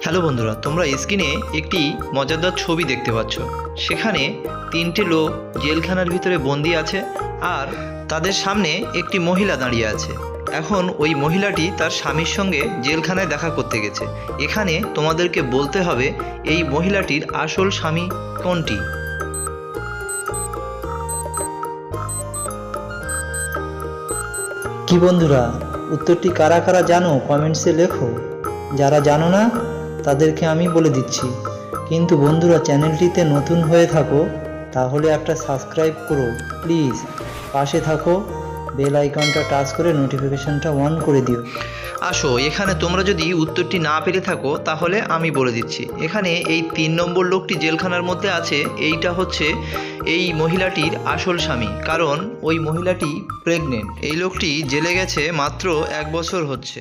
Hello বন্ধুরা, তোমরা স্ক্রিনে একটি মজাদার ছবি দেখতে পাচ্ছ। সেখানে তিনটে লোক জেলখানার ভিতরে বন্দি আছে আর তাদের সামনে একটি মহিলা দাঁড়িয়ে আছে। এখন ওই মহিলাটি তার স্বামীর সঙ্গে জেলখানায় দেখা করতে গেছে। এখানে তোমাদেরকে বলতে হবে এই মহিলাটির আসল স্বামী কোনটি। কি বন্ধুরা, উত্তরটি কারা কারা জানো কমেন্টসে লেখো। যারা জানো না তাদেরকে আমি বলে দিচ্ছি। কিন্তু বন্ধুরা, চ্যানেলটিতে নতুন হয়ে থাকো তাহলে একটা সাবস্ক্রাইব করো প্লিজ। পাশে থাকো, বেল আইকনটা টাচ করে নোটিফিকেশনটা অন করে দিও। আসো, এখানে তোমরা যদি উত্তরটি না পেরে থাকো তাহলে আমি বলে দিচ্ছি। এখানে এই 3 নম্বর লোকটি জেলখানার মধ্যে আছে, এইটা হচ্ছে এই মহিলাটির আসল স্বামী, কারণ ওই মহিলাটি প্রেগনেন্ট। এই লোকটি জেলে গেছে মাত্র 1 বছর হচ্ছে।